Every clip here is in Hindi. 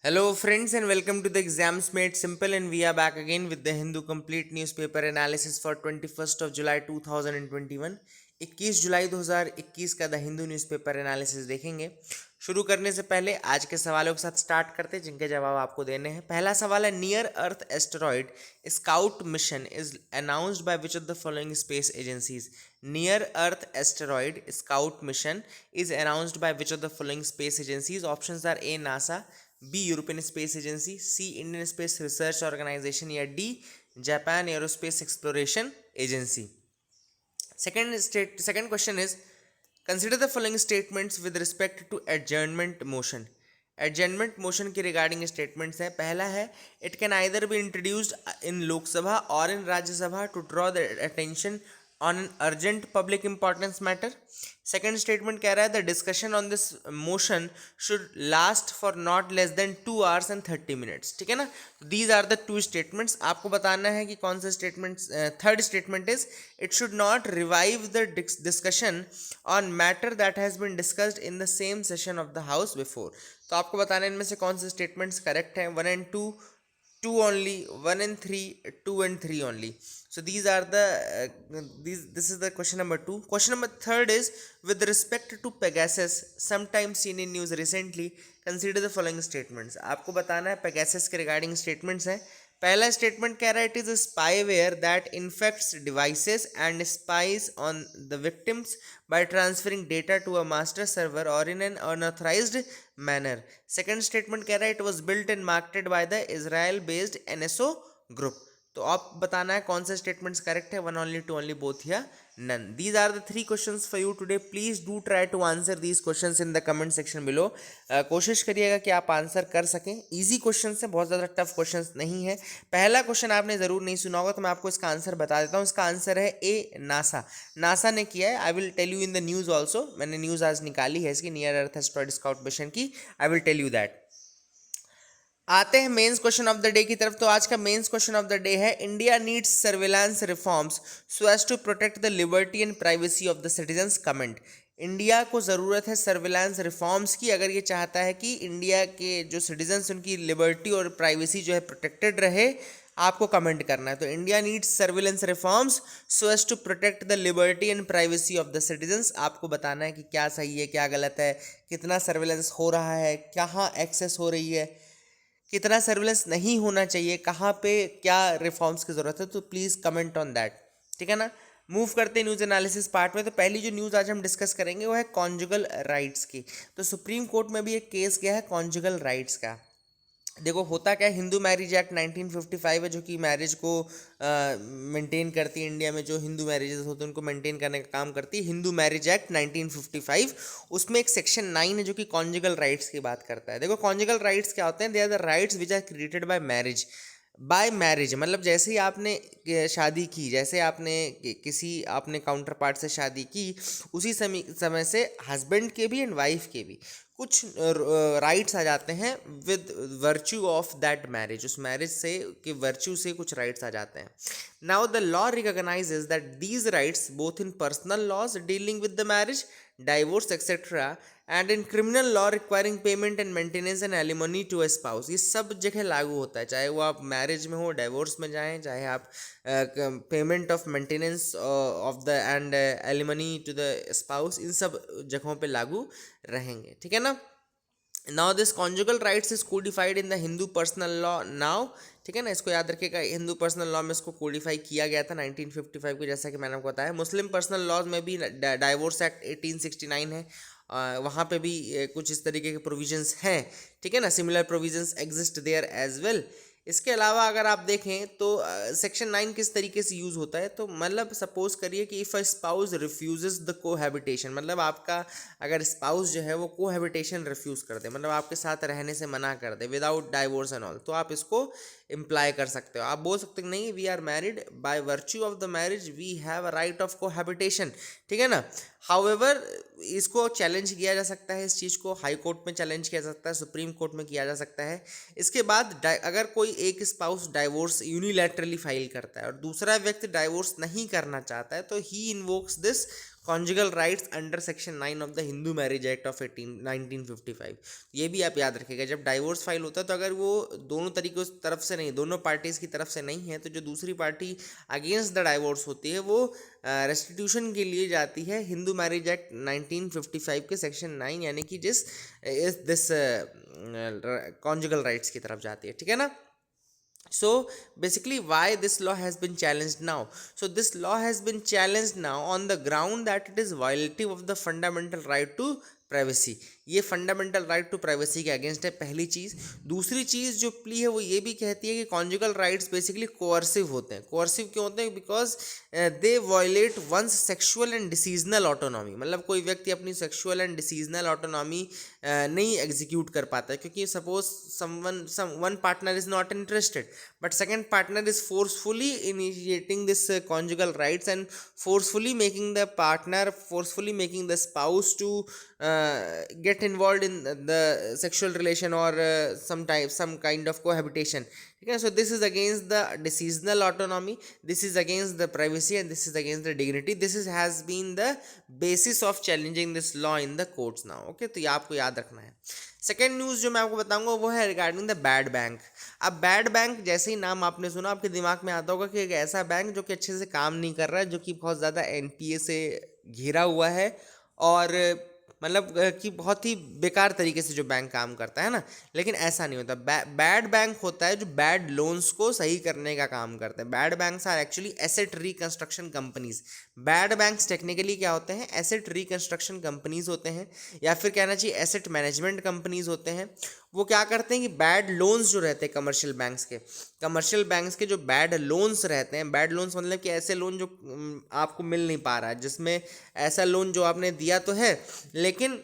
Hello, friends, and welcome to the Exams Made Simple. And we are back again with the Hindu Complete Newspaper Analysis for 21st of July 2021. 21 जुलाई 2021 का द हिंदू न्यूज़पेपर एनालिसिस देखेंगे। शुरू करने से पहले आज के सवालों के साथ स्टार्ट करते हैं जिनके जवाब आपको देने हैं। पहला सवाल है, near earth asteroid scout mission is announced by which of the following space agencies. Near earth asteroid scout mission is announced by which of the following space agencies. Options are A NASA, B European space agency, C Indian space research organisation या D Japan aerospace exploration agency. Second question is, consider the following statements with respect to adjournment motion. Adjournment motion के रिगार्डिंग स्टेटमेंट्स हैं। पहला है, it can either be introduced in Lok Sabha और in Rajya Sabha to draw the attention on an urgent public importance matter. Second statement कह रहा है, the discussion on this motion should last for not less than 2 hours and 30 minutes। ठीक है ना, these are the two statements. आपको बताना है कि कौन सा स्टेटमेंट। Third statement is, it should not revive the discussion on matter that has been discussed in the same session of the house before. तो आपको बताना है इनमें से कौन से स्टेटमेंट्स करेक्ट हैं। 1 and 2, 2 only, 1 and 3, 2 and 3 only. So these are the this is the question number 2. Question number 3 is, with respect to Pegasus sometimes seen in news recently, consider the following statements। आपको बताना है Pegasus के रिगार्डिंग स्टेटमेंट्स हैं। पहला स्टेटमेंट कह रहा है, it is a spyware that infects devices and spies on the victims by transferring data to a master server or in an unauthorized manner। Second statement कह रहा है, it was built and marketed by the Israel based NSO group। तो आप बताना है कौन से स्टेटमेंट्स करेक्ट है, 1 only, 2 only, both या none। These are the 3 questions for you today। Please do try to answer these questions in the comment section below। कोशिश करिएगा कि आप आंसर कर सकें। इजी क्वेश्चन है, बहुत ज़्यादा टफ क्वेश्चन नहीं है। पहला क्वेश्चन आपने ज़रूर नहीं सुना होगा तो मैं आपको इसका आंसर बता देता हूँ। इसका आंसर है ए, नासा। नासा ने किया है। I will tell you in the news also. मैंने न्यूज़ आज निकाली है इसकी, near earth asteroid scout mission की। I will tell you that. आते हैं mains question of the day की तरफ। तो आज का mains question of the day है, India needs surveillance reforms so as to protect the liberty and privacy of the citizens. Comment. India को ज़रूरत है सर्विलांस रिफॉर्म्स की अगर ये चाहता है कि इंडिया के जो सिटीजन्स उनकी लिबर्टी और प्राइवेसी जो है प्रोटेक्टेड रहे। आपको कमेंट करना है। तो India needs surveillance reforms so as to protect the liberty and privacy of the citizens. आपको बताना है कि क्या सही है क्या गलत है, कितना सर्विलेंस हो रहा है, कहाँ एक्सेस हो रही है, कितना सर्विलेंस नहीं होना चाहिए, कहाँ पे क्या रिफॉर्म्स की ज़रूरत है। तो प्लीज़ कमेंट ऑन दैट। ठीक है ना। मूव करते हैं न्यूज़ एनालिसिस पार्ट में। तो पहली जो न्यूज़ आज हम डिस्कस करेंगे वो है कॉन्जुगल राइट्स की। तो सुप्रीम कोर्ट में भी एक केस गया है कॉन्जुगल राइट्स का। देखो होता क्या है, हिंदू मैरिज एक्ट 1955 है जो कि मैरिज को मेंटेन करती है। इंडिया में जो हिंदू मैरिजेस होते हैं उनको मेंटेन करने का काम करती है हिंदू मैरिज एक्ट 1955। उसमें एक सेक्शन 9 है जो कि कॉन्जुगल राइट्स की बात करता है। देखो कॉन्जुगल राइट्स क्या होते हैं, they are the rights which are created by marriage. मतलब जैसे ही आपने शादी की, जैसे आपने किसी आपने काउंटर पार्ट से शादी की, उसी समय से हस्बैंड के भी एंड वाइफ के भी कुछ राइट्स आ जाते हैं with virtue of that marriage. उस मैरिज से कि वर्च्यू से कुछ राइट्स आ जाते हैं। Now the law recognises that these rights both in personal laws dealing with the marriage, divorce etcetera, and in criminal law requiring payment and maintenance and alimony to a spouse. ये सब जगह लागू होता है, चाहे वो आप मैरिज में हो, डाइवोर्स में जाएं, चाहे आप payment of maintenance of the and alimony to the spouse, इन सब जगहों पे लागू रहेंगे। ठीक है ना। Now this conjugal rights is codified in the Hindu personal law now. ठीक है ना, इसको याद रखिएगा, हिंदू पर्सनल लॉ में इसको कोडिफाई किया गया था 1955 को, जैसा कि मैंने आपको बताया। मुस्लिम पर्सनल लॉज में भी डाइवोर्स एक्ट 1869 है, वहाँ पे भी कुछ इस तरीके के प्रोविजंस हैं। ठीक है ना, similar provisions exist there as well. इसके अलावा अगर आप देखें तो सेक्शन 9 किस तरीके से यूज़ होता है। तो मतलब सपोज करिए कि if a spouse refuses the cohabitation, मतलब आपका अगर स्पाउस जो है वो कोहैबिटेशन रिफ्यूज़ कर दे, मतलब आपके साथ रहने से मना कर दे विदाउट डाइवोर्स एंड ऑल, तो आप इसको इम्प्लाई कर सकते हो। आप बोल सकते हो नहीं, we are married, by virtue of the marriage we have a right of cohabitation. ठीक है ना। हाउएवर इसको चैलेंज किया जा सकता है, इस चीज़ को हाई कोर्ट में चैलेंज किया जा सकता है, सुप्रीम कोर्ट में किया जा सकता है। इसके बाद अगर कोई एक स्पाउस डाइवोर्स यूनिलैटरली फाइल करता है और दूसरा व्यक्ति डाइवोर्स नहीं करना चाहता है, तो he invokes this conjugal rights under section 9 of the Hindu marriage act of 1955। ये भी आप याद रखिएगा, जब डाइवोर्स फाइल होता है तो अगर वो दोनों तरीकों तरफ से नहीं, दोनों पार्टीज़ की तरफ से नहीं है, तो जो दूसरी पार्टी अगेंस्ट द डाइवोर्स होती है वो रेस्टिट्यूशन के लिए जाती है हिंदू मैरिज एक्ट 1955 के सेक्शन 9 यानी कि जिस इस दिस कॉन्जुगल राइट्स की तरफ जाती है, ठीक है ना। So basically why this law has been challenged now? So this law has been challenged now on the ground that it is violative of the fundamental right to privacy. ये फंडामेंटल राइट टू प्राइवेसी के अगेंस्ट है, पहली चीज़। दूसरी चीज़ जो प्ली है वो ये भी कहती है कि कॉन्जुगल राइट्स बेसिकली कोअर्सिव होते हैं। कोअर्सिव क्यों होते हैं? Because they violate one's sexual and decisional autonomy, मतलब कोई व्यक्ति अपनी सेक्सुअल एंड डिसीजनल ऑटोनॉमी नहीं एग्जीक्यूट कर पाता है, क्योंकि suppose one partner is not interested but second partner is forcefully initiating this conjugal rights and forcefully making the spouse to get involved in the sexual relation or some kind of cohabitation, ठीक है। So this is against the decisional autonomy, this is against the privacy and this is against the dignity. This has been the basis of challenging this law in the courts now, okay। तो ये आपको याद रखना है। सेकेंड न्यूज़ जो मैं आपको बताऊंगा वो है रिगार्डिंग द बैड बैंक। अब बैड बैंक जैसे ही नाम आपने सुना आपके दिमाग में आता होगा कि एक ऐसा बैंक जो कि अच्छे से काम नहीं कर रहा है, जो कि बहुत ज़्यादा एनपीए से घिरा हुआ है और मतलब कि बहुत ही बेकार तरीके से जो बैंक काम करता है ना। लेकिन ऐसा नहीं होता। बैड बैंक होता है जो बैड लोन्स को सही करने का काम करता है। Bad banks are actually asset reconstruction companies. Bad banks technically क्या होते हैं? एसेट रिकंस्ट्रक्शन कंपनीज होते हैं, या फिर कहना चाहिए एसेट मैनेजमेंट कंपनीज होते हैं। वो क्या करते हैं कि बैड लोन्स जो रहते हैं कमर्शियल बैंक्स के जो बैड लोन्स रहते हैं, बैड लोन्स मतलब कि ऐसे लोन जो आपको मिल नहीं पा रहा है, जिसमें ऐसा लोन जो आपने दिया तो है लेकिन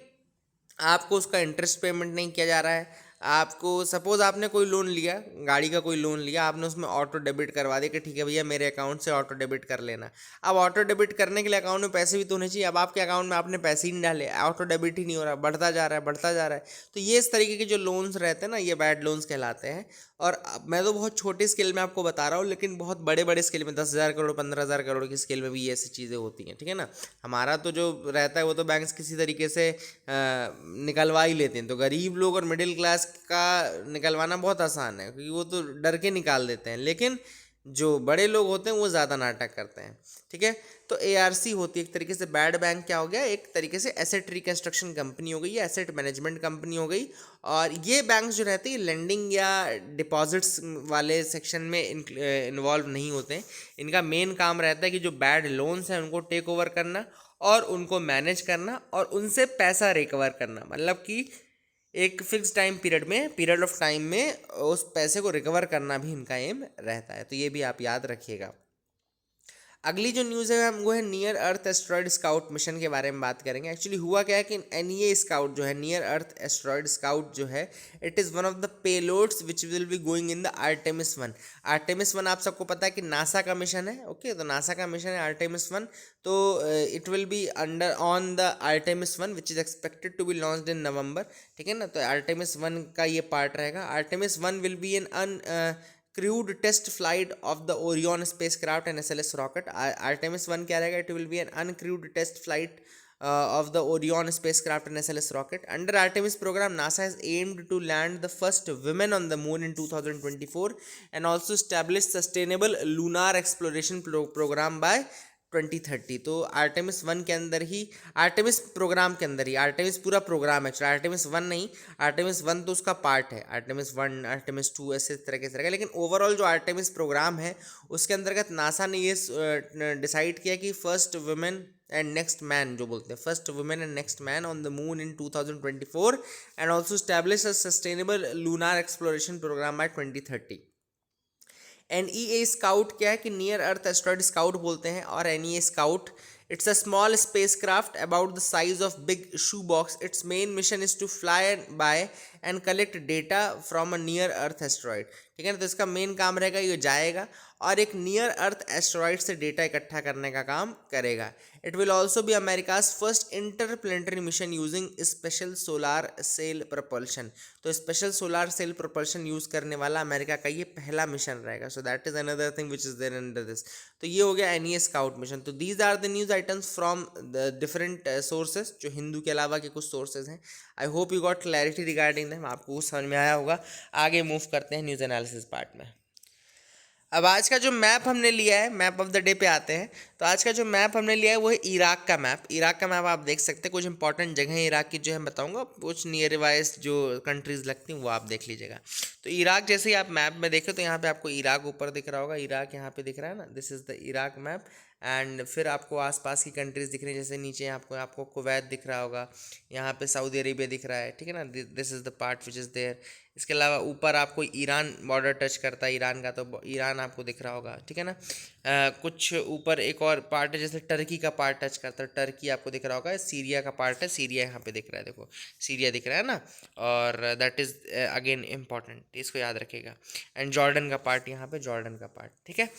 आपको उसका इंटरेस्ट पेमेंट नहीं किया जा रहा है। आपको सपोज आपने कोई लोन लिया, गाड़ी का कोई लोन लिया, आपने उसमें ऑटो डेबिट करवा दिया कि ठीक है भैया मेरे अकाउंट से ऑटो डेबिट कर लेना। अब ऑटो डेबिट करने के लिए अकाउंट में पैसे भी तो होने चाहिए। अब आपके अकाउंट में आपने पैसे ही नहीं डाले, ऑटो डेबिट ही नहीं हो रहा, बढ़ता जा रहा है। तो ये इस तरीके के जो लोन्स रहते हैं ना, ये बैड लोन्स कहलाते हैं। और मैं तो बहुत छोटे स्केल में आपको बता रहा हूँ, लेकिन बहुत बड़े बड़े स्केल में 10,000 करोड़ 15,000 करोड़ की स्केल में भी ये ऐसी चीज़ें होती हैं, ठीक है ना। हमारा तो जो रहता है वो तो बैंक्स किसी तरीके से निकलवा ही लेते हैं। तो गरीब लोग और मिडिल क्लास का निकलवाना बहुत आसान है, क्योंकि वो तो डर के निकाल देते हैं, लेकिन जो बड़े लोग होते हैं वो ज़्यादा नाटक करते हैं, ठीक है। तो एआरसी होती है एक तरीके से। बैड बैंक क्या हो गया? एक तरीके से एसेट रिकंस्ट्रक्शन कंपनी हो गई या एसेट मैनेजमेंट कंपनी हो गई। और ये बैंक्स जो रहते हैं लेंडिंग या डिपॉजिट्स वाले सेक्शन में इन्वॉल्व नहीं होते हैं। इनका मेन काम रहता है कि जो बैड लोन्स हैं उनको टेक ओवर करना और उनको मैनेज करना और उनसे पैसा रिकवर करना, मतलब कि एक फिक्स पीरियड ऑफ टाइम में उस पैसे को रिकवर करना भी इनका एम रहता है। तो ये भी आप याद रखिएगा। अगली जो न्यूज़ है हम वो है नियर अर्थ एस्ट्रॉयड स्काउट मिशन के बारे में बात करेंगे। एक्चुअली हुआ क्या है कि एनईए स्काउट जो है, नियर अर्थ एस्ट्रॉयड स्काउट जो है, it is one of the payloads which will be going in the Artemis 1। Artemis 1 आप सबको पता है कि नासा का मिशन है, ओके। तो नासा का मिशन है आर्टेमिस 1। तो it will be under on the Artemis 1 which is expected to be launched in November, ठीक है ना। तो आर्टेमिस 1 का ये पार्ट रहेगा। Artemis 1 will be an crewed test flight of the Orion spacecraft and SLS rocket. Artemis 1 क्या रहेगा? It will be an uncrewed test flight of the Orion spacecraft and SLS rocket. Under Artemis program, NASA has aimed to land the first women on the moon in 2024 and also establish sustainable lunar exploration program by 2030। तो आर्टेमिस 1 के अंदर ही, आर्टेमिस प्रोग्राम के अंदर ही, आर्टेमिस पूरा प्रोग्राम है, आर्टेमिस 1 नहीं, आर्टेमिस 1 तो उसका पार्ट है, आर्टेमिस 1 आर्टेमिस 2 ऐसे तरह के। लेकिन ओवरऑल जो आर्टेमिस प्रोग्राम है उसके अंतर्गत नासा ने ये डिसाइड किया कि first woman and next man जो बोलते हैं, first woman and next man on the moon in 2024 and also establish a sustainable lunar exploration programme by 2030। NEA scout क्या है कि नियर अर्थ एस्ट्रॉयड स्काउट बोलते हैं। और NEA scout it's a small spacecraft about the size of big shoe box. Its main mission is to fly by and collect data from a near earth asteroid. ठीक है ना, तो इसका मेन काम रहेगा ये जाएगा और एक नियर अर्थ एस्ट्रॉइड से डेटा इकट्ठा करने का काम करेगा। It will also be America's first interplanetary mission using special solar sail propulsion. तो special solar sail propulsion use करने वाला अमेरिका का ये पहला मिशन रहेगा। So that is another thing which is there under this. तो ये हो गया एनईए स्काउट मिशन। तो these are the news items from the different sources, जो हिंदू के अलावा के कुछ सोर्सेज हैं। आई hope you got clarity regarding them, आपको समझ में आया होगा। आगे मूव करते हैं न्यूज़ एनालिसिस पार्ट में। अब आज का जो मैप हमने लिया है, मैप ऑफ द डे पे आते हैं। तो आज का जो मैप हमने लिया है वो है इराक का मैप। इराक का मैप आप देख सकते हैं, कुछ इंपॉर्टेंट जगह इराक की जो है बताऊंगा, कुछ नियर वाइज जो कंट्रीज लगती हैं वो आप देख लीजिएगा। तो इराक जैसे ही आप मैप में देखें तो यहाँ पे आपको इराक ऊपर दिख रहा होगा, इराक यहाँ पे दिख रहा है ना, this is the Iraq map. And फिर आपको आसपास की कंट्रीज़ दिख रही हैं, जैसे नीचे आपको आपको कुवैत दिख रहा होगा, यहाँ पे सऊदी अरेबिया दिख रहा है। ठीक है ना, this is the part which is there. इसके अलावा ऊपर आपको ईरान बॉर्डर टच करता है ईरान का, तो ईरान आपको दिख रहा होगा। ठीक है ना, कुछ ऊपर एक और पार्ट है जैसे टर्की का पार्ट टच करता है, टर्की आपको दिख रहा होगा। सीरिया का पार्ट है, सीरिया यहाँ पे दिख रहा है, देखो सीरिया दिख रहा है ना, और दैट इज़ अगेन इम्पॉर्टेंट, इसको याद रखिएगा। एंड जॉर्डन का पार्ट यहाँ पे, जॉर्डन का पार्ट। ठीक है,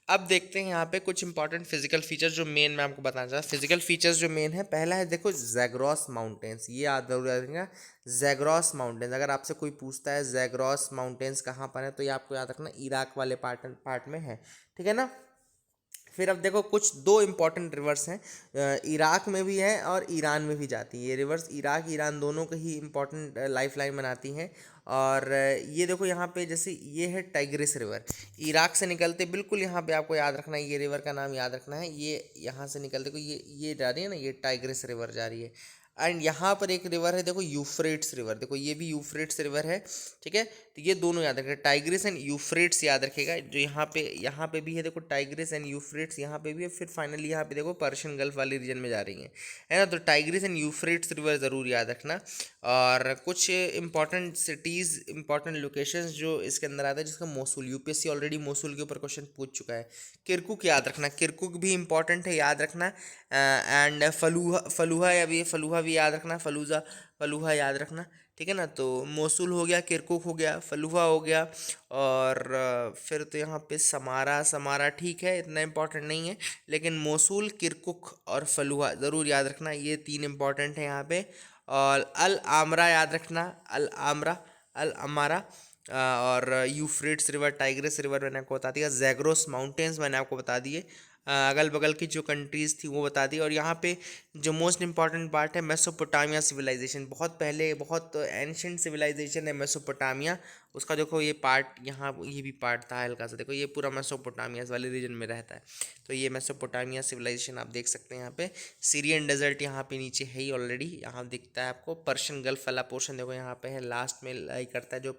अब देखते हैं यहाँ पे कुछ इंपॉर्टेंट फिजिकल फीचर्स जो मेन मैं आपको बताना चाहता हूँ। फिजिकल फीचर्स जो मेन है, पहला है देखो ज़ैग्रोस माउंटेन्स, ये याद जरूर रखना। ज़ैग्रोस माउंटेन्स, अगर आपसे कोई पूछता है ज़ैग्रोस माउंटेन्स कहाँ पर है, तो ये आपको याद रखना इराक वाले पार्ट में है। ठीक है ना। फिर अब देखो कुछ दो इम्पॉर्टेंट रिवर्स हैं, इराक में भी है और ईरान में भी जाती है ये रिवर्स, इराक ईरान दोनों को ही इम्पॉर्टेंट लाइफ लाइन बनाती हैं। और ये देखो यहाँ पे जैसे ये है टाइग्रिस रिवर, इराक से निकलते बिल्कुल यहाँ पे आपको याद रखना है, ये रिवर का नाम याद रखना है। ये यहाँ से निकलते को ये जा रही है ना, ये टाइग्रिस रिवर जा रही है। एंड यहाँ पर एक रिवर है देखो यूफ्रेट्स रिवर, देखो ये भी यूफ्रेट्स रिवर है। ठीक है, तो ये दोनों याद रखेगा, टाइग्रिस एंड यूफ्रेट्स याद रखेगा। जो यहाँ पे भी है देखो टाइग्रिस एंड यूफ्रेट्स, यहाँ पे भी है। फिर फाइनली यहाँ पे देखो पर्शियन गल्फ वाले रीजन में जा रही हैं, है ना। तो टाइग्रिस एंड यूफ्रेट्स रिवर ज़रूर याद रखना। और कुछ इंपॉर्टेंट सिटीज़, इंपॉर्टेंट लोकेशंस जो इसके अंदर आता है, जिसका मोसुल, यूपीएससी ऑलरेडी मोसुल के ऊपर क्वेश्चन पूछ चुका है। किरकुक याद रखना, किरकुक भी इंपॉर्टेंट है, याद रखना। एंड फलूहा या भी फलूहा भी याद रखना, फलूहा याद रखना। ठीक है ना, तो मोसुल हो गया, किरकुक हो गया, फलूहा हो गया। और फिर तो यहाँ पे समारा ठीक है, इतना इम्पोर्टेंट नहीं है, लेकिन मोसुल, किरकुक और फलूहा ज़रूर याद रखना, ये तीन इम्पॉर्टेंट है यहाँ पे। और अल आमरा याद रखना, अल अमारा। और यूफ्रेट्स रिवर, टाइग्रिस रिवर मैंने आपको बता दिया, ज़ैग्रोस माउंटेन्स मैंने आपको बता दिए, अगल बगल की जो कंट्रीज़ थी वो बता दी। और यहाँ पे जो मोस्ट इंपॉर्टेंट पार्ट है मेसोपोटामिया सिविलाइजेशन, बहुत पहले बहुत एंशिएंट सिविलाइजेशन है मेसोपोटामिया, उसका देखो ये पार्ट यहाँ, ये भी पार्ट था हल्का सा, देखो ये पूरा मेसोपोटामिया वाले रीजन में रहता है। तो ये मेसोपोटामिया सिविलाइजेशन आप देख सकते हैं यहाँ पे। सीरियन डेजर्ट यहाँ पे नीचे है ही ऑलरेडी, यहाँ दिखता है आपको। पर्शियन गल्फ वाला पोर्शन देखो यहाँ पे है, लास्ट में लाई करता है जो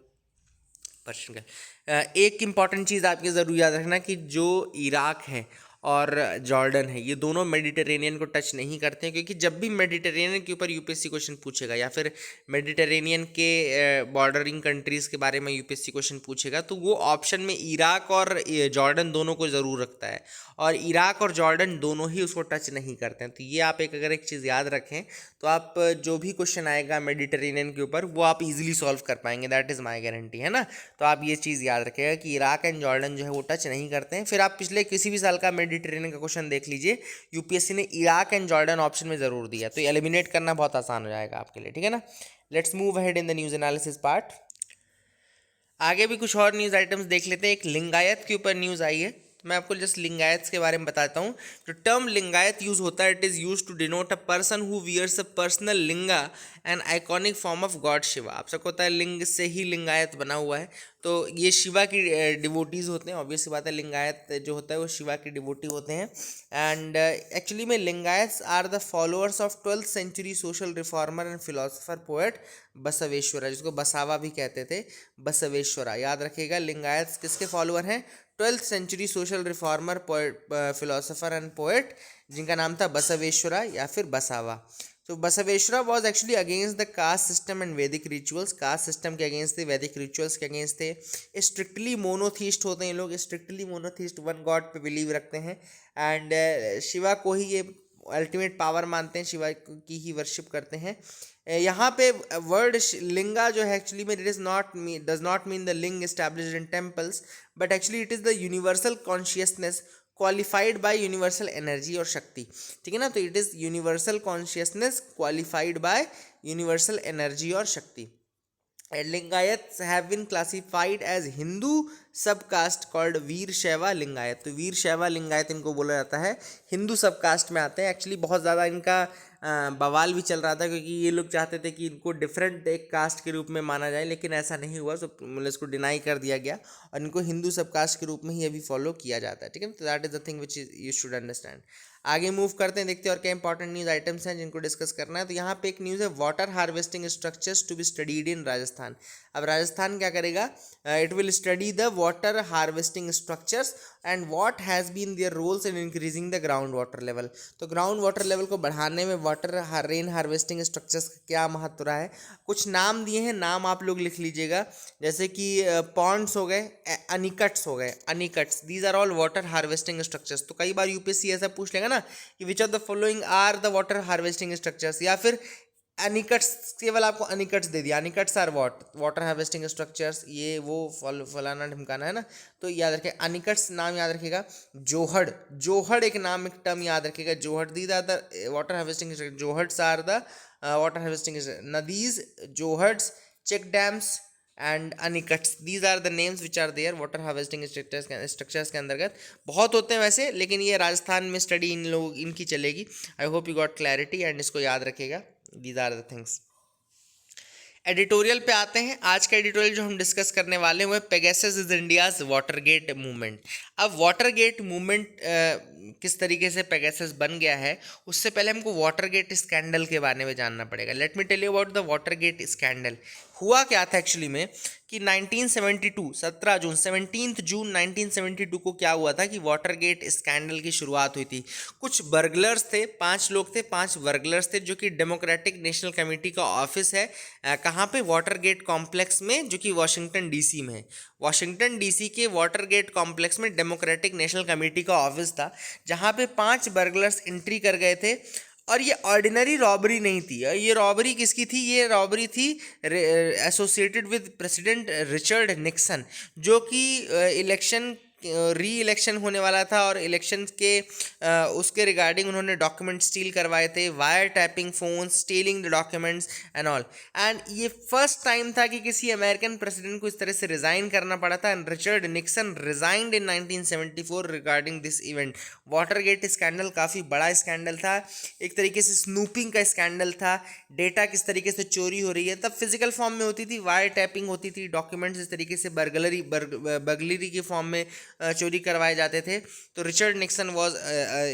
पर्शियन गल्फ। एक इम्पॉर्टेंट चीज़ आपकी ज़रूर याद रखना कि जो इराक है और जॉर्डन है, ये दोनों मेडिटेरेनियन को टच नहीं करते हैं, क्योंकि जब भी मेडिटेरेनियन के ऊपर यूपीएससी क्वेश्चन पूछेगा या फिर मेडिटेरेनियन के बॉर्डरिंग कंट्रीज़ के बारे में यूपीएससी क्वेश्चन पूछेगा, तो वो ऑप्शन में इराक और जॉर्डन दोनों को ज़रूर रखता है, और इराक और जॉर्डन दोनों ही उसको टच नहीं करते हैं। तो ये आप अगर एक चीज़ याद रखें तो आप जो भी क्वेश्चन आएगा मेडिटेरेनियन के ऊपर वो आप इजीली सॉल्व कर पाएंगे, दैट इज़ माय गारंटी, है ना। तो आप ये चीज़ याद रखिएगा कि इराक एंड जॉर्डन जो है वो टच नहीं करते हैं। फिर आप पिछले किसी भी साल का मेडिटेरेनियन का क्वेश्चन देख लीजिए, यूपीएससी ने इराक एंड जॉर्डन ऑप्शन में ज़रूर दिया, तो एलिमिनेट करना बहुत आसान हो जाएगा आपके लिए। ठीक है ना, let's move ahead in the news analysis part. आगे भी कुछ और न्यूज़ आइटम्स देख लेते हैं। एक लिंगायत के ऊपर न्यूज़ आई है, तो मैं आपको जस्ट लिंगायत के बारे में बताता हूँ। जो टर्म लिंगायत यूज़ होता है, it is use to denote a person who wears a personal linga and iconic form of god Shiva. आप सबको पता है लिंग से ही लिंगायत बना हुआ है, तो ये शिवा की डिवोटीज़ होते हैं। ऑब्वियस सी बात है, लिंगायत जो होता है वो शिवा की डिवोटी होते हैं। एंड एक्चुअली में Lingayats are the followers of 12th century social reformer and philosopher poet Basaveshwara, जिसको बसावा भी कहते थे, बसवेश्वरा याद रखिएगा। लिंगायत्स किसके फॉलोअर हैं? 12th century social reformer poet, philosopher and poet, जिनका नाम था बसवेश्वरा या फिर बसावा। तो Basaveshwara was actually against the caste system and Vedic rituals, caste system के अगेंस्ट थे, वैदिक रिचुअल्स के अगेंस्ट थे। स्ट्रिक्टली मोनोथीस्ट होते हैं लोग, स्ट्रिक्टली मोनोथीस्ट, वन गॉड पे बिलीव रखते हैं। एंड शिवा को ही ये अल्टीमेट पावर मानते हैं, शिवा की ही वर्शिप करते हैं। यहाँ पे वर्ड लिंगा जो है एक्चुअली में it is not does not mean the ling established in temples, but actually it is the universal consciousness qualified by universal energy और शक्ति, ठीक है ना। तो it is universal consciousness qualified by universal energy और Shakti. And Lingayats have been classified as Hindu subcaste called Veer Shaiva Lingayat. तो वीर शैवा लिंगायत इनको बोला जाता है, हिंदू सबकास्ट में आते हैं। एक्चुअली बहुत ज़्यादा इनका बवाल भी चल रहा था, क्योंकि ये लोग चाहते थे कि इनको डिफरेंट एक कास्ट के रूप में माना जाए, लेकिन ऐसा नहीं हुआ। तो मतलब इसको डिनाई कर दिया गया और इनको हिंदू सबकास्ट के रूप में ही अभी फॉलो किया जाता है, ठीक है। तो that is the thing which you should understand. आगे मूव करते हैं, देखते हैं और क्या इंपॉर्टेंट न्यूज़ आइटम्स हैं जिनको डिस्कस करना है। तो यहाँ पे एक न्यूज़ है, water harvesting structures to be studied in Rajasthan. अब राजस्थान क्या करेगा, it will study the water harvesting structures and what has been their roles in increasing the groundwater level. तो ग्राउंड वाटर लेवल को बढ़ाने में वाटर रेन हार्वेस्टिंग स्ट्रक्चर्स का क्या महत्व रहा है। कुछ नाम दिए हैं, नाम आप लोग लिख लीजिएगा, जैसे कि पॉन्ड्स हो गए, अनिकट्स हो गए, anicuts, these are all water harvesting structures. तो कई बार यूपीएससी ऐसा पूछ लेगा ना कि which of the following are the water harvesting structures, या फिर अनिकट्स, केवल आपको अनिकट्स दे दिया, anicuts are what water harvesting structures, ये वो फलाना ढिमकाना है ना। तो याद रखिए अनिकट्स नाम याद रखिएगा। जोहड़, जोहड़ एक नाम, एक टर्म याद रखिएगा, johad. These are the water harvesting, johads are the water harvesting nadis, johads, check dams and anicuts, these are the names which are there water harvesting structures के अंतर्गत। बहुत होते हैं वैसे, लेकिन ये राजस्थान में स्टडी इन लोग इनकी चलेगी। आई hope you got clarity and इसको याद रखिएगा। These are the things। Editorial पे आते हैं। आज का एडिटोरियल जो हम डिस्कस करने वाले हैं वो है Pegasus is India's Watergate movement. अब वाटरगेट मूवमेंट किस तरीके से पेगासस बन गया है, उससे पहले हमको वाटरगेट स्कैंडल के बारे में जानना पड़ेगा। Let me tell you about the Watergate scandal. हुआ क्या था एक्चुअली में कि 1972 17 जून 1972 को क्या हुआ था कि वाटरगेट स्कैंडल की शुरुआत हुई थी। कुछ बर्गलर्स थे, 5 लोग थे, 5 बर्गलर्स थे, जो कि डेमोक्रेटिक नेशनल कमेटी का ऑफिस है कहाँ पे, वाटरगेट कॉम्प्लेक्स में, जो कि वाशिंगटन डीसी में है। वाशिंगटन डीसी के वाटरगेट कॉम्प्लेक्स में डेमोक्रेटिक नेशनल कमेटी का ऑफिस था, जहाँ पे 5 बर्गलर्स एंट्री कर गए थे। और ये ऑर्डिनरी रॉबरी नहीं थी। ये रॉबरी किसकी थी, ये रॉबरी थी associated with president Richard Nixon, जो कि इलेक्शन री इलेक्शन होने वाला था, और इलेक्शन के उसके रिगार्डिंग उन्होंने डॉक्यूमेंट स्टील करवाए थे, wire tapping phone, stealing the documents and all. And ये फर्स्ट टाइम था कि किसी अमेरिकन प्रेसिडेंट को इस तरह से रिजाइन करना पड़ा था। And Richard Nixon resigned in 1974 regarding this event. Watergate scandal काफ़ी बड़ा स्कैंडल था, एक तरीके से स्नूपिंग का स्कैंडल था। डेटा किस तरीके से चोरी हो रही है, तब फिजिकल फॉर्म में होती थी, वायर टैपिंग होती थी, डॉक्यूमेंट्स इस तरीके से बर्गलरी के फॉर्म में चोरी करवाए जाते थे। तो Richard Nixon was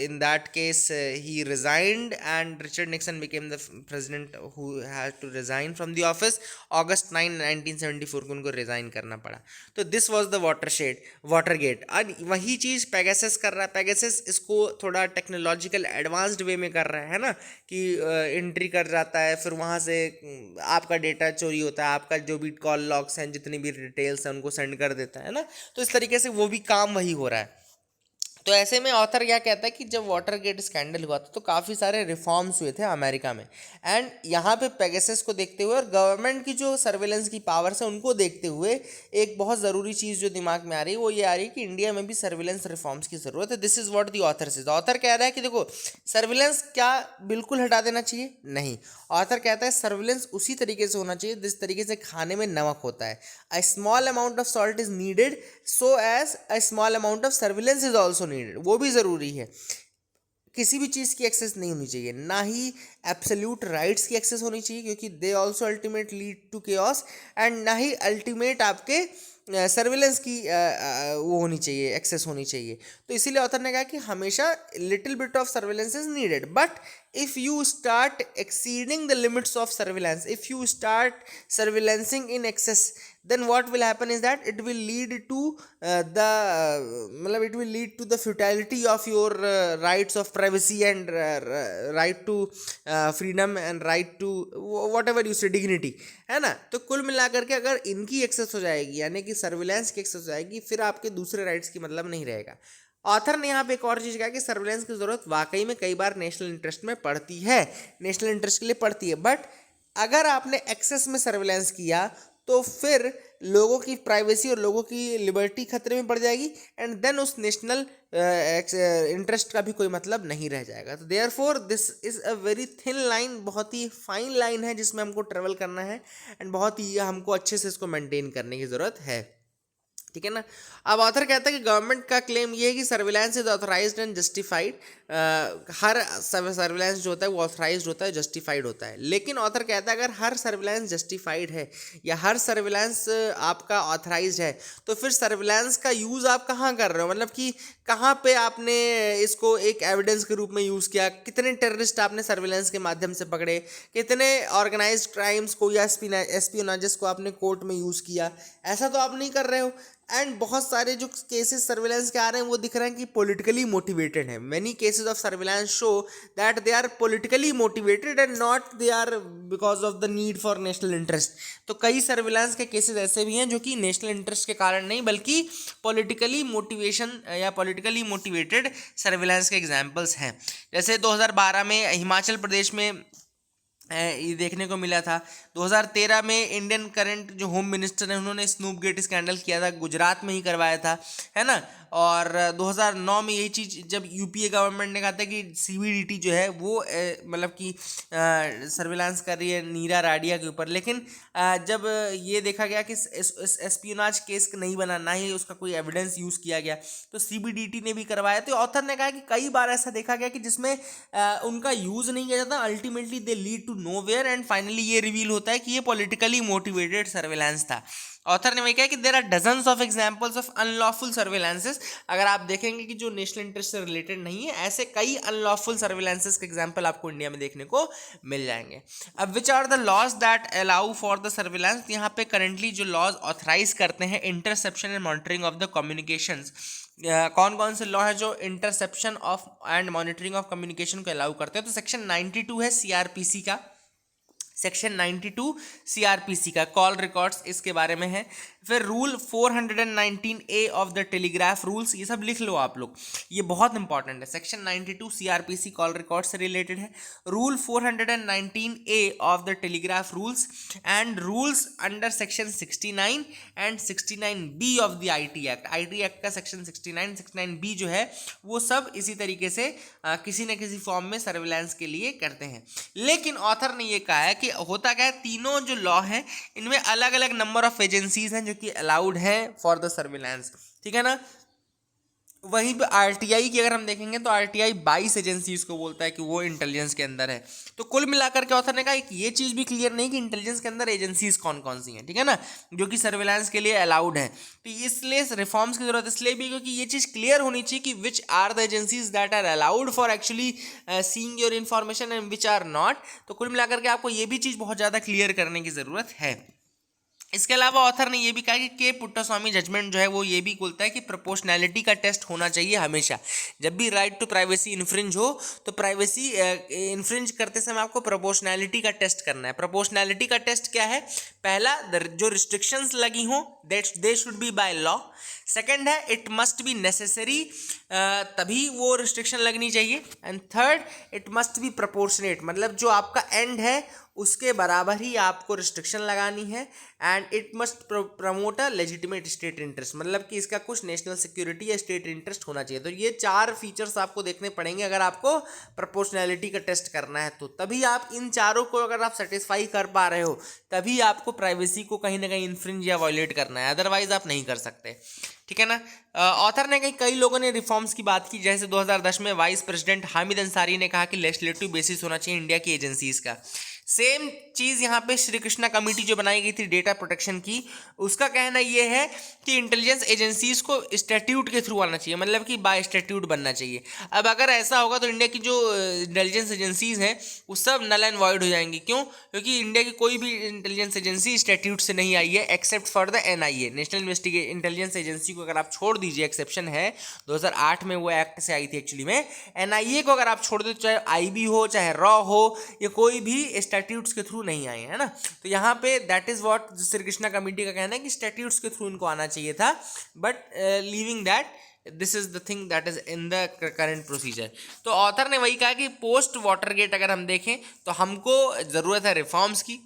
in that case he resigned, and Richard Nixon became the president who had to resign from the office. अगस्त 9 1974 को उनको रिजाइन करना पड़ा। तो दिस वाज द वाटरगेट। और वही चीज़ पेगासस कर रहा है। पेगासस इसको थोड़ा टेक्नोलॉजिकल एडवांस्ड वे में कर रहा है ना, कि एंट्री कर जाता है, फिर वहाँ से आपका डेटा चोरी होता है, आपका जो भी कॉल लॉग्स हैं, जितनी भी डिटेल्स हैं, उनको सेंड कर देता है ना। तो इस तरीके से वो भी काम वही हो रहा है। तो ऐसे में ऑथर क्या कहता है कि जब वाटरगेट स्कैंडल हुआ था तो काफ़ी सारे रिफॉर्म्स हुए थे अमेरिका में। एंड यहाँ पे पेगासस को देखते हुए और गवर्नमेंट की जो सर्वेलेंस की पावर्स है उनको देखते हुए एक बहुत ज़रूरी चीज़ जो दिमाग में आ रही है वो ये आ रही है कि इंडिया में भी सर्वेलेंस रिफॉर्म्स की ज़रूरत है। This is what the author says. Author कह रहा है कि देखो, सर्वेलेंस क्या बिल्कुल हटा देना चाहिए? नहीं। ऑथर कहता है सर्वेलेंस उसी तरीके से होना चाहिए जिस तरीके से खाने में नमक होता है। A small amount of salt is needed so as a small amount of surveillance is also needed. वो भी ज़रूरी है। किसी भी चीज़ की एक्सेस नहीं होनी चाहिए, ना ही एब्सोल्यूट राइट्स की एक्सेस होनी चाहिए, क्योंकि they also ultimate lead to chaos, and ना ही अल्टीमेट आपके सर्विलेंस की वो होनी चाहिए, एक्सेस होनी चाहिए। तो इसीलिए ऑथर ने कहा कि हमेशा little bit of surveillance is needed, but if you start exceeding the limits of surveillance, if you start surveillancing in excess, then what will happen is that it will lead to it will lead to the futility of your rights of privacy and right to freedom and right to whatever you say dignity, है ना। तो कुल मिलाकर के अगर इनकी एक्सेस हो जाएगी, यानी कि सर्विलेंस की एक्सेस हो जाएगी, फिर आपके दूसरे राइट्स की मतलब नहीं रहेगा। ऑथर ने यहाँ पे एक और चीज़ कहा कि सर्विलेंस की ज़रूरत वाकई में कई बार नेशनल इंटरेस्ट में पड़ती है, नेशनल इंटरेस्ट के लिए पड़ती है, बट अगर आपने एक्सेस में सर्विलांस किया तो फिर लोगों की प्राइवेसी और लोगों की लिबर्टी खतरे में पड़ जाएगी, एंड देन उस नेशनल इंटरेस्ट का भी कोई मतलब नहीं रह जाएगा। तो therefore this is a very thin line, बहुत ही फाइन लाइन है जिसमें हमको ट्रेवल करना है, एंड बहुत ही हमको अच्छे से इसको मेंटेन करने की ज़रूरत है। ठीक है ना। अब ऑथर कहता है कि गवर्नमेंट का क्लेम ये है कि surveillance is authorised and justified. Her surveillance जो होता है वो ऑथराइज्ड होता है, जस्टिफाइड होता है। लेकिन ऑथर कहता है अगर हर सर्विलांस जस्टिफाइड है या हर सर्विलांस आपका ऑथराइज्ड है तो फिर सर्विलांस का यूज़ आप कहाँ कर रहे हो, मतलब कि कहाँ पे आपने इसको एक एविडेंस के रूप में यूज़ किया, कितने टेररिस्ट आपने सर्विलांस के माध्यम से पकड़े, कितने ऑर्गेनाइज्ड क्राइम्स को या एस्पियोनाजेस को आपने कोर्ट में यूज़ किया, ऐसा तो आप नहीं कर रहे हो। एंड बहुत सारे जो केसेस सर्विलांस के आ रहे हैं वो दिख रहे हैं कि पॉलिटिकली मोटिवेटेड है। Many cases of surveillance show that they are politically motivated and not they are because of the need for national interest. तो कई सर्विलांस के केसेस ऐसे भी हैं जो कि नेशनल इंटरेस्ट के कारण नहीं बल्कि पॉलिटिकली मोटिवेशन या पॉलिटिकली मोटिवेटेड सर्विलांस के एग्जाम्पल्स हैं। जैसे 2012 में हिमाचल प्रदेश में ये देखने को मिला था। 2013 में इंडियन करंट जो होम मिनिस्टर हैं उन्होंने स्नूप गेट स्कैंडल किया था, गुजरात में ही करवाया था, है ना। और 2009 में यही चीज़ जब यूपीए गवर्नमेंट ने कहा था कि सीबीडीटी जो है वो मतलब कि सर्विलांस कर रही है नीरा राडिया के ऊपर, लेकिन जब ये देखा गया कि एस्पियोनाज केस नहीं बना, ना ही उसका कोई एविडेंस यूज़ किया गया, तो सीबीडीटी ने भी करवाया। तो ऑथर ने कहा कि कई बार ऐसा देखा गया कि जिसमें उनका यूज़ नहीं किया जाता, ultimately they lead to nowhere, and finally ये रिवील होता है कि ये पॉलिटिकली मोटिवेटेड सर्विलांस था। ऑथर ने वही कहा कि there are dozens of examples of unlawful surveillances. अगर आप देखेंगे कि जो नेशनल इंटरेस्ट से रिलेटेड नहीं है, ऐसे कई अनलॉफुल सर्विलांसेस के एग्जांपल आपको इंडिया में देखने को मिल जाएंगे। अब which are the laws that allow for the surveillance, यहाँ पे करंटली जो लॉज ऑथराइज करते हैं interception and monitoring of the communications, कौन कौन से लॉ है जो interception of and monitoring of communication को अलाउ करते हैं। तो सेक्शन 92 है सीआरपीसी का, सेक्शन 92 सीआरपीसी का, कॉल रिकॉर्ड्स इसके बारे में है। फिर rule 419A of the telegraph rules, ये सब लिख लो आप लोग, ये बहुत इंपॉर्टेंट है। सेक्शन 92 सीआरपीसी कॉल रिकॉर्ड से रिलेटेड है। Rule 419A of the telegraph rules and rules under section 69 and 69B of the IT act. IT act का सेक्शन 69, 69B जो है वो सब इसी तरीके से किसी न किसी फॉर्म में सर्विलांस के लिए करते हैं। लेकिन ऑथर ने ये कहा है कि होता क्या है, तीनों जो लॉ हैं इनमें अलग अलग नंबर ऑफ एजेंसीज हैं जो कि अलाउड है फॉर द सर्विलांस, ठीक है ना। वहीं पे आरटीआई की अगर हम देखेंगे तो आरटीआई 22 एजेंसीज को बोलता है कि वो इंटेलिजेंस के अंदर है। तो कुल मिलाकर के ऑथर ने कहा कि ये चीज़ भी क्लियर नहीं कि इंटेलिजेंस के अंदर एजेंसीज कौन कौन सी हैं, ठीक है ना, जो कि सर्विलांस के लिए अलाउड है। तो इसलिए रिफॉर्म्स की जरूरत इसलिए भी क्योंकि ये चीज़ क्लियर होनी चाहिए कि which are the agencies that are allowed for actually seeing your information and which are not. तो कुल मिलाकर के आपको ये भी चीज़ बहुत ज़्यादा क्लियर करने की ज़रूरत है। इसके अलावा ऑथर ने ये भी कहा कि के पुट्टास्वामी जजमेंट जो है वो ये भी बोलता है कि प्रोपोर्शनैलिटी का टेस्ट होना चाहिए हमेशा। जब भी राइट टू प्राइवेसी इन्फ्रिंज हो तो प्राइवेसी इन्फ्रिंज करते समय आपको प्रोपोर्शनैलिटी का टेस्ट करना है। प्रोपोर्शनैलिटी का टेस्ट क्या है, पहला जो रिस्ट्रिक्शंस लगी हों they should be by law. Second है इट मस्ट बी नेसेसरी, तभी वो रिस्ट्रिक्शन लगनी चाहिए। And third it must be proportionate, मतलब जो आपका एंड है उसके बराबर ही आपको रिस्ट्रिक्शन लगानी है। And it must promote a legitimate state interest, मतलब कि इसका कुछ नेशनल सिक्योरिटी या स्टेट इंटरेस्ट होना चाहिए। तो ये 4 फीचर्स आपको देखने पड़ेंगे अगर आपको प्रोपोर्शनैलिटी का टेस्ट करना है। तो तभी आप इन चारों को अगर आप सेटिस्फाई कर पा रहे हो तभी आपको प्राइवेसी को कहीं ना कहीं इन्फ्रिंज या वायलेट करना है, अदरवाइज आप नहीं कर सकते, ठीक है ना। ऑथर ने कई लोगों ने रिफॉर्म्स की बात की, जैसे 2010 में वाइस प्रेसिडेंट हामिद अंसारी ने कहा कि लेजिस्लेटिव बेसिस होना चाहिए इंडिया की एजेंसीज का। सेम चीज़ यहाँ पे श्री कृष्णा कमेटी जो बनाई गई थी डेटा प्रोटेक्शन की, उसका कहना ये है कि इंटेलिजेंस एजेंसीज को स्टैट्यूट के थ्रू आना चाहिए, मतलब कि बाय स्टैट्यूट बनना चाहिए। अब अगर ऐसा होगा तो इंडिया की जो इंटेलिजेंस एजेंसीज हैं वो सब नल एंड वॉइड हो जाएंगी। क्यों? क्योंकि इंडिया की कोई भी इंटेलिजेंस एजेंसी स्टैट्यूट से नहीं आई है except for the NIA, national intelligence agency को अगर आप छोड़ दीजिए, एक्सेप्शन है 2008 में वो एक्ट से आई थी एक्चुअली में। एनआईए को अगर आप छोड़ दो, चाहे आईबी हो चाहे रॉ हो, ये कोई भी स्टैट्यूट्स के थ्रू नहीं आए, है ना। तो यहाँ पे that is what Shri Krishna committee का कहना है कि स्टैट्यूट्स के थ्रू इनको आना चाहिए था, but leaving that this is the thing that is in the current procedure. तो ऑथर ने वही कहा कि पोस्ट वाटरगेट अगर हम देखें तो हमको ज़रूरत है रिफॉर्म्स की,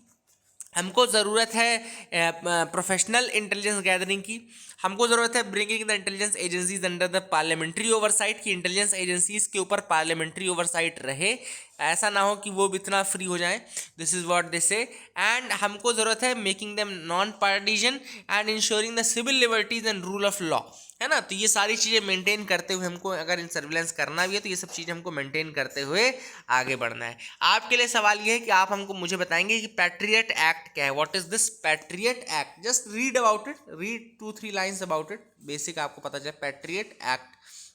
हमको ज़रूरत है प्रोफेशनल इंटेलिजेंस गैदरिंग की, हमको ज़रूरत है bringing the intelligence agencies under the parliamentary oversight की इंटेलिजेंस एजेंसीज के ऊपर पार्लियामेंट्री ओवरसाइट रहे, ऐसा ना हो कि वो भी इतना फ्री हो जाए, दिस इज़ व्हाट दे से। एंड हमको ज़रूरत है making them non partisan and ensuring the civil liberties and rule of law, है ना। तो ये सारी चीज़ें मेंटेन करते हुए हमको अगर इन सर्विलेंस करना भी है तो ये सब चीज़ें हमको मेंटेन करते हुए आगे बढ़ना है। आपके लिए सवाल ये है कि आप हमको मुझे बताएंगे कि पैट्रियट एक्ट क्या है, what is this patriot act, just read about it, read 2-3 lines about it, basic आपको पता चले पैट्रियट एक्ट,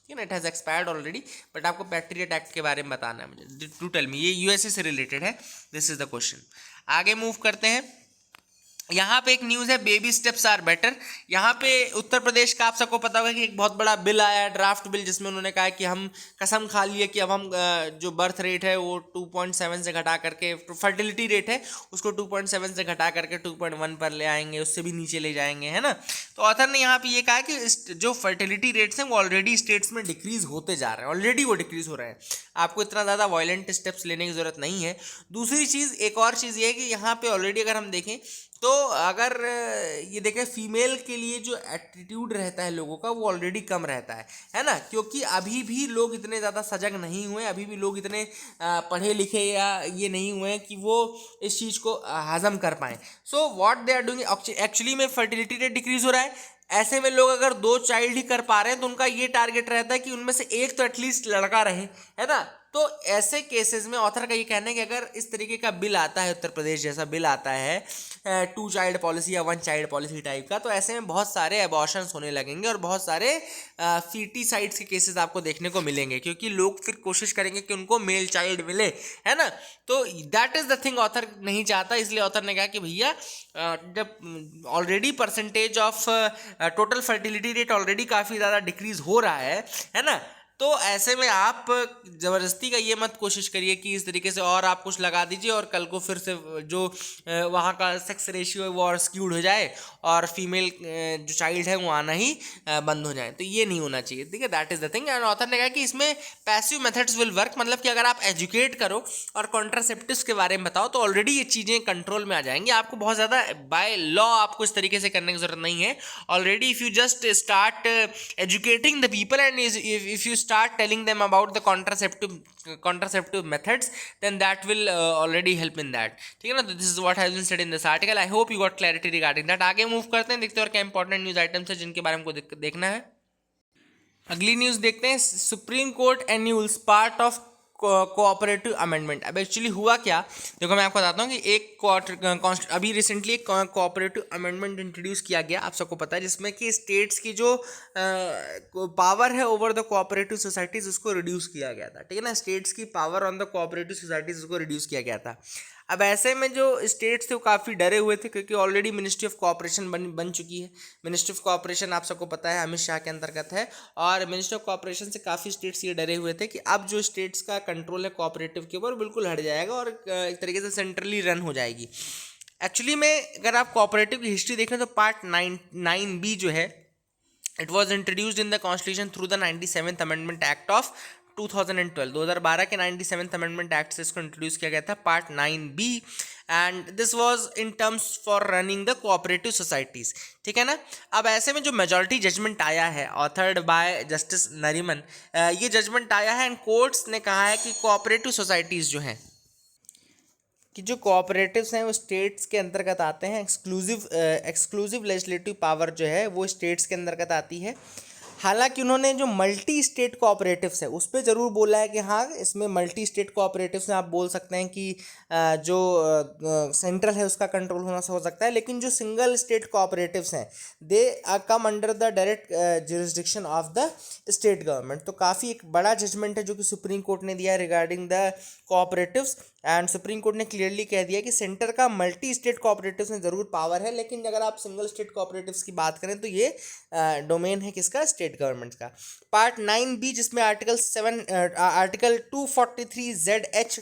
ठीक है, it has expired already, but आपको पैट्रियट एक्ट के बारे में बताना है मुझे, टू टेल मी, ये यूएसए से रिलेटेड है, दिस इज द क्वेश्चन। आगे मूव करते हैं, यहाँ पे एक न्यूज़ है, बेबी स्टेप्स आर बेटर। यहाँ पे उत्तर प्रदेश का आप सबको पता होगा कि एक बहुत बड़ा बिल आया है, ड्राफ्ट बिल, जिसमें उन्होंने कहा है कि हम कसम खा लिए कि अब हम जो बर्थ रेट है वो 2.7 से घटा करके, फर्टिलिटी रेट है उसको 2.7 से घटा करके 2.1 पर ले आएंगे, उससे भी नीचे ले जाएंगे, है ना। तो ऑथर ने यहाँ पे ये कहा है कि जो फर्टिलिटी रेट्स हैं वो ऑलरेडी स्टेट्स में डिक्रीज होते जा रहे हैं, ऑलरेडी वो डिक्रीज हो रहे हैं, आपको इतना ज़्यादा वायलेंट स्टेप्स लेने की ज़रूरत नहीं है। दूसरी चीज़, एक और चीज़ ये है कि यहाँ पे ऑलरेडी अगर हम देखें तो अगर ये देखें फीमेल के लिए जो एटीट्यूड रहता है लोगों का वो ऑलरेडी कम रहता है ना, क्योंकि अभी भी लोग इतने ज़्यादा सजग नहीं हुए, अभी भी लोग इतने पढ़े लिखे या ये नहीं हुए हैं कि वो इस चीज़ को हजम कर पाएँ। So what they are doing, actually में फर्टिलिटी रेट डिक्रीज हो रहा है, ऐसे में लोग अगर 2 चाइल्ड ही कर पा रहे हैं तो उनका ये टारगेट रहता है कि उनमें से एक तो एटलीस्ट लड़का रहे, है ना। तो ऐसे केसेस में ऑथर का ये कहना है कि अगर इस तरीके का बिल आता है, उत्तर प्रदेश जैसा बिल आता है 2 चाइल्ड पॉलिसी या 1 चाइल्ड पॉलिसी टाइप का, तो ऐसे में बहुत सारे एबॉर्शंस होने लगेंगे और बहुत सारे फीटिसाइड्स के केसेस आपको देखने को मिलेंगे, क्योंकि लोग फिर कोशिश करेंगे कि उनको मेल चाइल्ड मिले, है ना। तो that is the thing author नहीं चाहता, इसलिए ऑथर ने कहा कि भैया जब already percentage of total fertility rate already काफ़ी ज़्यादा डिक्रीज हो रहा है ना, तो ऐसे में आप ज़बरदस्ती का ये मत कोशिश करिए कि इस तरीके से और आप कुछ लगा दीजिए और कल को फिर से जो वहाँ का सेक्स रेशियो है वो और स्क्यूड हो जाए और फीमेल जो चाइल्ड है वो आना ही बंद हो जाए, तो ये नहीं होना चाहिए, ठीक है, that is the thing. And author ने कहा कि इसमें पैसिव मेथड्स विल वर्क, मतलब कि अगर आप एजुकेट करो और कॉन्ट्रासेप्टिव्स के बारे में बताओ तो ऑलरेडी ये चीज़ें कंट्रोल में आ जाएंगी, आपको बहुत ज़्यादा बाय लॉ आपको इस तरीके से करने की ज़रूरत नहीं है। Already if you just start educating the people and if you start telling them about the contraceptive methods, then that will already help in that, ठीक है ना। तो this is what has been said in this article. I hope you got clarity regarding that. आगे मूव करते हैं, देखते हैं और क्या इंपॉर्टेंट न्यूज़ आइटम्स है जिनके बारे में हमको देखना है। अगली न्यूज़ देखते हैं, supreme court annuls part of cooperative amendment. अब एक्चुअली हुआ क्या, देखो मैं आपको बताता हूँ कि एक अभी रिसेंटली एक कोऑपरेटिव अमेंडमेंट इंट्रोड्यूस किया गया, आप सबको पता है, जिसमें कि स्टेट्स की जो पावर है ओवर द कोऑपरेटिव सोसाइटीज उसको रिड्यूस किया गया था, ठीक है ना। स्टेट्स की power on the cooperative societies उसको रिड्यूस किया गया था। अब ऐसे में जो स्टेट्स थे वो काफ़ी डरे हुए थे, क्योंकि ऑलरेडी मिनिस्ट्री ऑफ कोऑपरेशन बन चुकी है। मिनिस्ट्री ऑफ कोऑपरेशन आप सबको पता है अमित शाह के अंतर्गत है, और मिनिस्ट्री ऑफ कोऑपरेशन से काफ़ी स्टेट्स ये डरे हुए थे कि अब जो स्टेट्स का कंट्रोल है कोऑपरेटिव के ऊपर बिल्कुल हट जाएगा और एक तरीके से सेंट्रली रन हो जाएगी। एक्चुअली में अगर आप कोऑपरेटिव की हिस्ट्री देखें तो पार्ट 9B जो है, it was introduced in the constitution through the 97th amendment act of 2012 के 97th अमेंडमेंट एक्ट से इसको इंट्रोड्यूस किया गया था, part 9B, and this was in terms for running the cooperative societies, ठीक है ना। अब ऐसे में जो मेजॉरिटी जजमेंट आया है ऑथर्ड बाय जस्टिस नरीमन, ये जजमेंट आया है एंड कोर्ट्स ने कहा है कि कोऑपरेटिव सोसाइटीज़ जो हैं, कि जो कोऑपरेटिव्स हैं वो स्टेट्स के अंतर्गत आते हैं, एक्सक्लूसिव लेजिस्लेटिव पावर जो है वो स्टेट्स के अंतर्गत आती है। हालांकि उन्होंने जो मल्टी स्टेट कोऑपरेटिव्स है उस पर ज़रूर बोला है कि हाँ इसमें मल्टी स्टेट कोऑपरेटिव्स में आप बोल सकते हैं कि जो सेंट्रल है उसका कंट्रोल होना हो सकता है, लेकिन जो सिंगल स्टेट कोऑपरेटिव्स हैं they come under the direct jurisdiction of the state government. तो काफ़ी एक बड़ा जजमेंट है जो कि सुप्रीम कोर्ट ने दिया है regarding the cooperatives, and supreme court ने क्लियरली कह दिया कि सेंटर का मल्टी स्टेट कोऑपरेटिव्स में ज़रूर पावर है, लेकिन अगर आप सिंगल स्टेट कोऑपरेटिव्स की बात करें तो ये डोमेन है किसका, स्टेट गवर्नमेंट का। पार्ट 9B जिसमें आर्टिकल 243ZH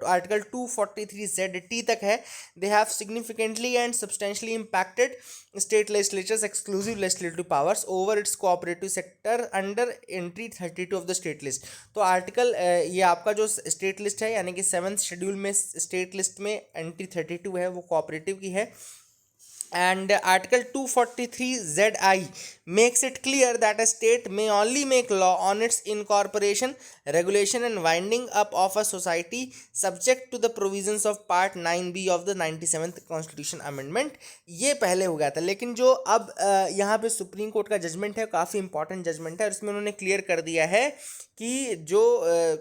आर्टिकल 243ZT तक है, they have significantly and substantially impacted state legislatures exclusive legislative powers over it's cooperative sector under entry 32 of the state list. तो आर्टिकल ये आपका जो स्टेट लिस्ट है यानी कि 7 7th शेड्यूल में स्टेट लिस्ट में एंट्री 32 है, वो कोऑपरेटिव की है. And Article 243ZI makes it clear that a state may only make law on its incorporation, regulation and winding up of a society subject to the provisions of Part 9B of the 97th Constitution Amendment. ये पहले हो गया था, लेकिन जो अब यहाँ पे सुप्रीम कोर्ट का जजमेंट है काफ़ी इंपॉर्टेंट जजमेंट है, और इसमें उन्होंने क्लियर कर दिया है कि जो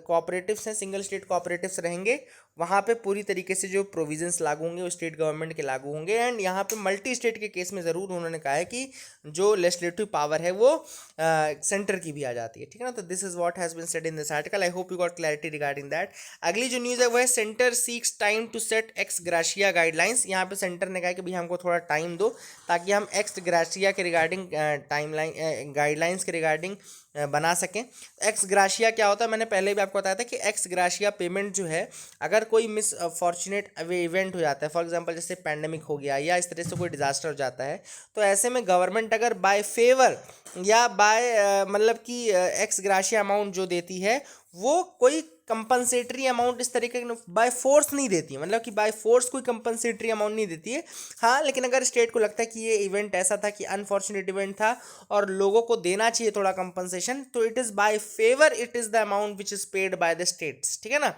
कोऑपरेटिव्स हैं, सिंगल स्टेट कोऑपरेटिव्स रहेंगे, वहाँ पे पूरी तरीके से जो प्रोविजंस लागू होंगे वो स्टेट गवर्नमेंट के लागू होंगे. एंड यहाँ पे मल्टी स्टेट के केस में ज़रूर उन्होंने कहा है कि जो लेजिस्लेटिव पावर है वो सेंटर की भी आ जाती है. ठीक है ना. तो this is what has been said in this article. I hope you got clarity regarding that. अगली जो न्यूज़ है वो है centre seeks time to set ex gratia guidelines. यहाँ पे सेंटर ने कहा कि भाई हमको थोड़ा टाइम दो ताकि हम एक्स ग्राशिया के रिगार्डिंग टाइमलाइन गाइडलाइंस के रिगार्डिंग बना सकें. एक्स ग्राशिया क्या होता है, मैंने पहले भी आपको बताया था कि एक्स ग्राशिया पेमेंट जो है, अगर कोई मिस फॉर्चुनेट इवेंट हो जाता है, फॉर एग्जांपल जैसे पैंडेमिक हो गया या इस तरह से कोई डिजास्टर हो जाता है, तो ऐसे में गवर्नमेंट अगर बाय फेवर या बाय मतलब कि एक्स ग्राशिया अमाउंट जो देती है वो कोई कंपनसेटरी अमाउंट इस तरीके के बाय फोर्स नहीं देती है, मतलब कि बाय फोर्स कोई कंपनसेटरी अमाउंट नहीं देती है. हाँ, लेकिन अगर स्टेट को लगता है कि ये इवेंट ऐसा था कि अनफॉर्चुनेट इवेंट था और लोगों को देना चाहिए थोड़ा कंपनसेशन, तो it is by favour, it is the amount which is paid by the states. ठीक है ना.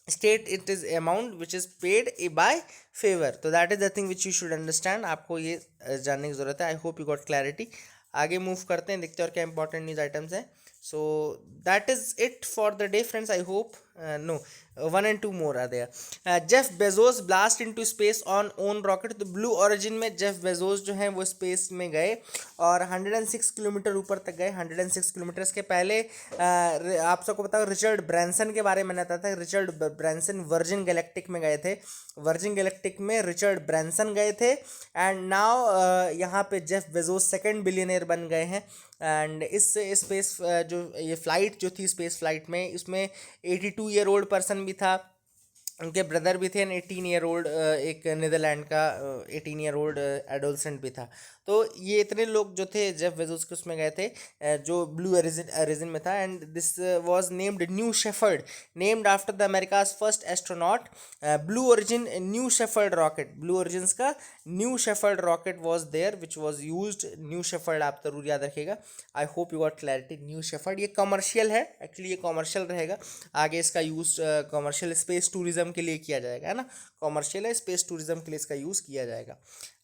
State it is amount which is paid by favour. तो that is the thing which you should understand. आपको ये जानने की ज़रूरत है. I hope you got clarity. आगे मूव करते हैं, देखते हैं और क्या इंपॉर्टेंट न्यूज़ आइटम्स हैं. So that is it for the day, friends. I hope no, 1 and 2 more are there. Jeff Bezos blast into space on own rocket. तो ब्लू ओरिजिन में जेफ बेजोस जो हैं वो स्पेस में गए और 106 किलोमीटर ऊपर तक गए. 106 किलोमीटर. इसके पहले आप सबको पता है रिचर्ड ब्रैंसन के बारे में बताया था. रिचर्ड ब्रैंसन वर्जिन गैलेक्टिक में गए थे. वर्जिन गैलेक्टिक में रिचर्ड ब्रैंसन गए थे. एंड नाउ यहाँ पे जेफ बेजोस सेकंड बिलियनियर बन गए हैं. एंड इस स्पेस जो ये फ्लाइट जो थी स्पेस फ्लाइट में, इसमें 82 ईयर ओल्ड पर्सन भी था, उनके ब्रदर भी थे, एंड 18 ईयर ओल्ड एक नीदरलैंड का 18 ईयर ओल्ड एडोलसेंट भी था. तो ये इतने लोग जो थे जेफ बेजोस के उसमें गए थे जो ब्लू ओरिजिन में था. And this was named New Shepard, named after the America's first astronaut. Blue Origin New Shepard rocket, Blue Origins का New Shepard rocket was there which was used. New Shepard आप जरूर याद रखिएगा. I hope you got clarity. New Shepard ये कमर्शियल है, एक्चुअली ये कमर्शियल रहेगा. आगे इसका यूज कमर्शियल स्पेस टूरिज्म के लिए किया जाएगा, है ना. कमर्शियल है, स्पेस टूरिज्म के लिए इसका यूज़ किया जाएगा.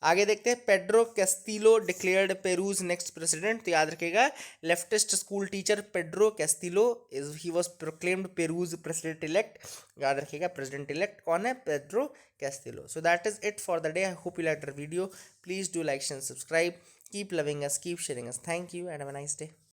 आगे देखते हैं. Pedro Castillo declared Peru's next president. तो याद रखिएगा, leftist school teacher Pedro Castillo he was proclaimed Peru's president elect. याद रखिएगा, प्रेसिडेंट इलेक्ट कौन है? Pedro Castillo. So that is it for the day. I hope you like the video. Please do like and subscribe. Keep loving us, keep sharing us. Thank you and have a nice day.